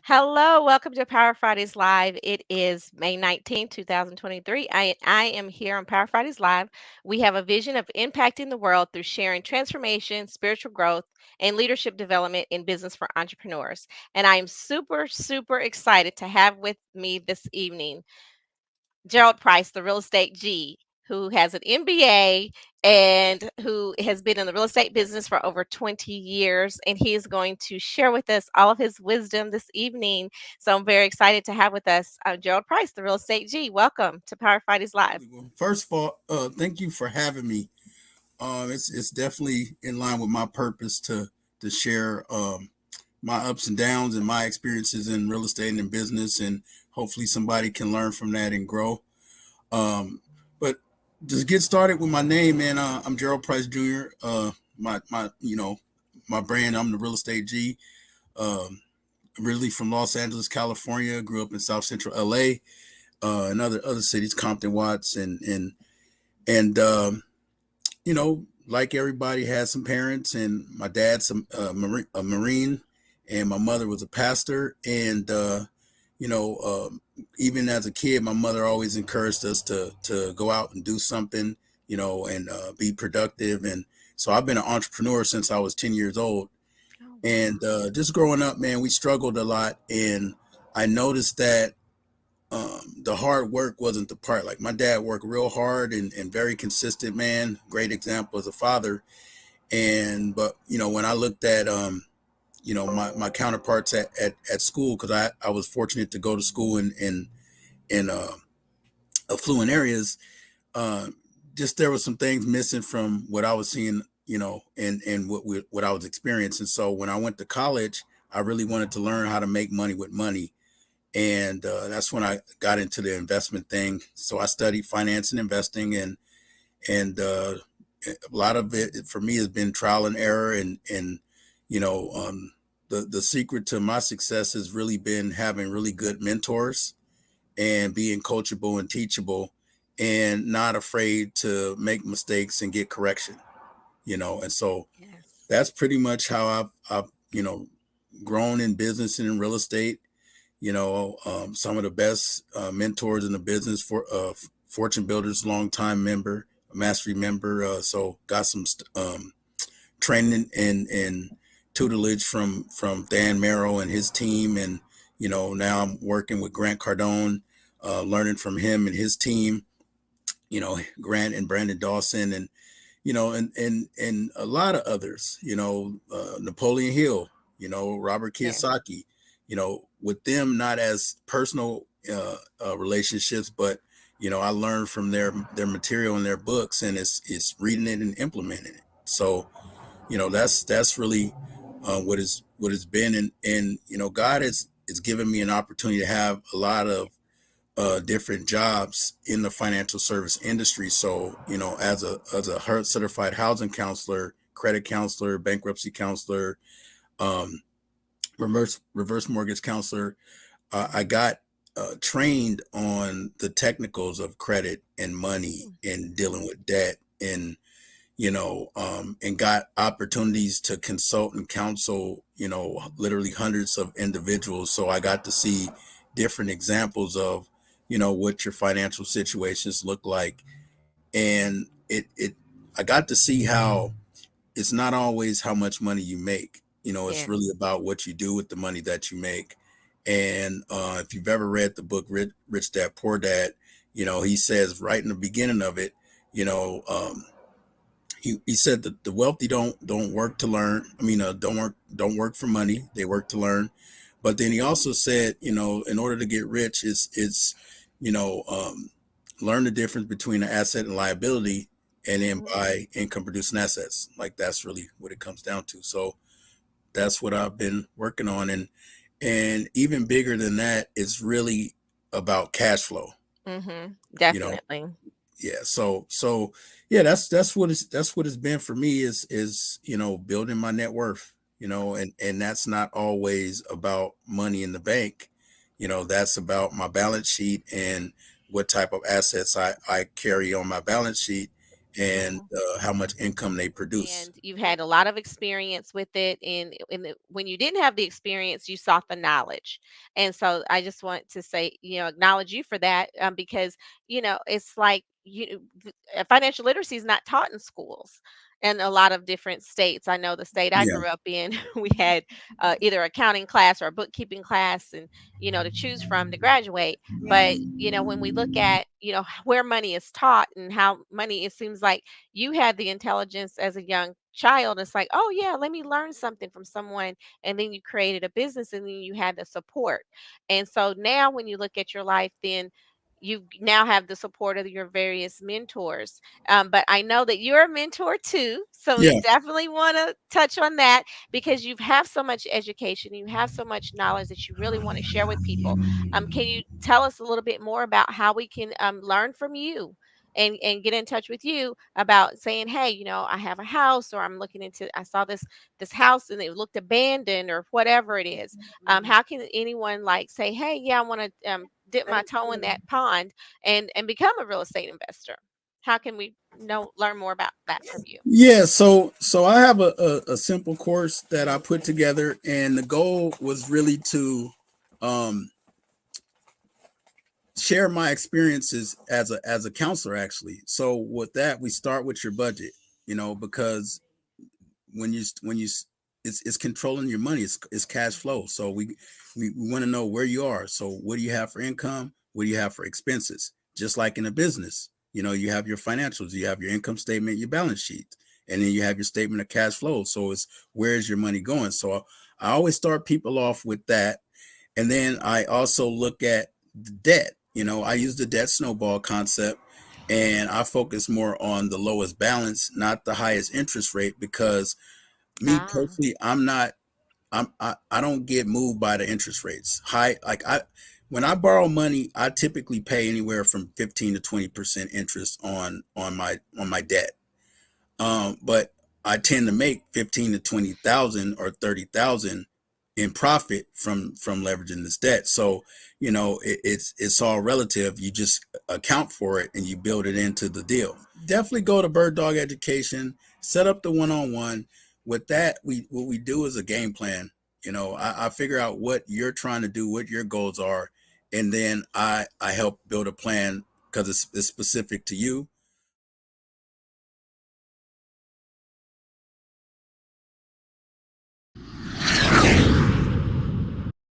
Hello, welcome to Power Fridays Live. It is May 19th, 2023. I am here on Power Fridays Live. We have a vision of impacting the world through sharing transformation, spiritual growth, and leadership development in business for entrepreneurs. And I am super excited to have with me this evening Gerald Price, the real estate G, who has an MBA and who has been in the real estate business for over 20 years. And he is going to share with us all of his wisdom this evening. So I'm very excited to have with us Gerald Price, the real estate G. Welcome to Power Fridays Live. Well, first of all, thank you for having me. It's definitely in line with my purpose to share my ups and downs and my experiences in real estate and in business, and hopefully somebody can learn from that and grow. But just get started with my name, man. I'm Gerald Price Jr. My brand. I'm the real estate G. Um, Originally from Los Angeles, California. Grew up in South Central LA, and other cities, Compton, Watts, and like everybody had some parents, and my dad's a Marine, and my mother was a pastor. And you know, even as a kid, my mother always encouraged us to go out and do something, and be productive. And so I've been an entrepreneur since I was 10 years old. Oh, And wow. just growing up, man, we struggled a lot, and I noticed that the hard work wasn't the part. Like my dad worked real hard and very consistent, man. Great example as a father. And but when I looked at my counterparts at school, because I was fortunate to go to school in affluent areas. Uh, just there was some things missing from what I was seeing, and what I was experiencing. So when I went to college, I really wanted to learn how to make money with money, and that's when I got into the investment thing. So I studied finance and investing, and a lot of it for me has been trial and error, and you know the secret to my success has really been having really good mentors and being coachable and teachable, and not afraid to make mistakes and get correction. And so Yes. that's pretty much how I've grown in business and in real estate. Some of the best mentors in the business for Fortune Builders, longtime member, mastery member. So got some training and tutelage from Dan Merrill and his team, and now I'm working with Grant Cardone, learning from him and his team. Grant and Brandon Dawson, and a lot of others. Napoleon Hill. Robert Yes. Kiyosaki. With them not as personal relationships, but I learned from their material and their books, and it's reading it and implementing it. So that's really what it's been, and God is giving me an opportunity to have a lot of different jobs in the financial service industry. So as a certified housing counselor, credit counselor, bankruptcy counselor, um, reverse mortgage counselor, I got trained on the technicals of credit and money and dealing with debt, and got opportunities to consult and counsel, literally hundreds of individuals. So I got to see different examples of, what your financial situations look like. And I got to see how it's not always how much money you make. It's Yes. really about what you do with the money that you make. And if you've ever read the book Rich Dad Poor Dad, he says right in the beginning of it, you know, um, he said that the wealthy don't work to learn. I mean, don't work for money. They work to learn. But then he also said, in order to get rich, is you know um, learn the difference between an asset and liability, and then Mhm. buy income producing assets. Like that's really what it comes down to. So that's what I've been working on, and even bigger than that, it's really about cash flow. Mhm. You know, Definitely. yeah, so yeah, that's what it's been for me, is building my net worth, and that's not always about money in the bank. That's about my balance sheet and what type of assets I carry on my balance sheet, and Mhm. how much income they produce. And you've had a lot of experience with it, and when you didn't have the experience, you sought the knowledge. And so I just want to say, acknowledge you for that, because it's like financial literacy is not taught in schools in a lot of different states. I know the state I Yeah, grew up in, we had either accounting class or a bookkeeping class, and to choose from to graduate. But when we look at where money is taught and how money, it seems like you had the intelligence as a young child. It's like, oh yeah, let me learn something from someone. And then you created a business, and then you had the support. And so now when you look at your life, then you now have the support of your various mentors. But I know that you're a mentor too, so we yeah. definitely want to touch on that, because you have so much education, you have so much knowledge that you really want to share with people. Can you tell us a little bit more about how we can learn from you, and get in touch with you about saying, hey, I have a house, or I'm looking into, I saw this house and it looked abandoned, or whatever it is. How can anyone like say, hey, yeah, I want to dip my toe in that pond and become a real estate investor? How can we learn more about that from you? Yeah, so I have a simple course that I put together, and the goal was really to um, share my experiences as a counselor, actually. So with that, we start with your budget, because when you it's controlling your money. It's cash flow. So we want to know where you are. So what do you have for income? What do you have for expenses? Just like in a business, you have your financials, you have your income statement, your balance sheet, and then you have your statement of cash flow. So it's, where's your money going? So I always start people off with that, and then I also look at the debt. I use the debt snowball concept, and I focus more on the lowest balance, not the highest interest rate, because me Ah. personally, I don't get moved by the interest rates. High, like when I borrow money, I typically pay anywhere from 15 to 20% interest on my debt. But I tend to make 15 to 20,000 or 30,000 in profit from leveraging this debt. So it's all relative. You just account for it and you build it into the deal. Definitely go to Bird Dog Education. Set up the one-on-one. With that, what we do is a game plan. I figure out what you're trying to do, what your goals are, and then I help build a plan, because it's specific to you,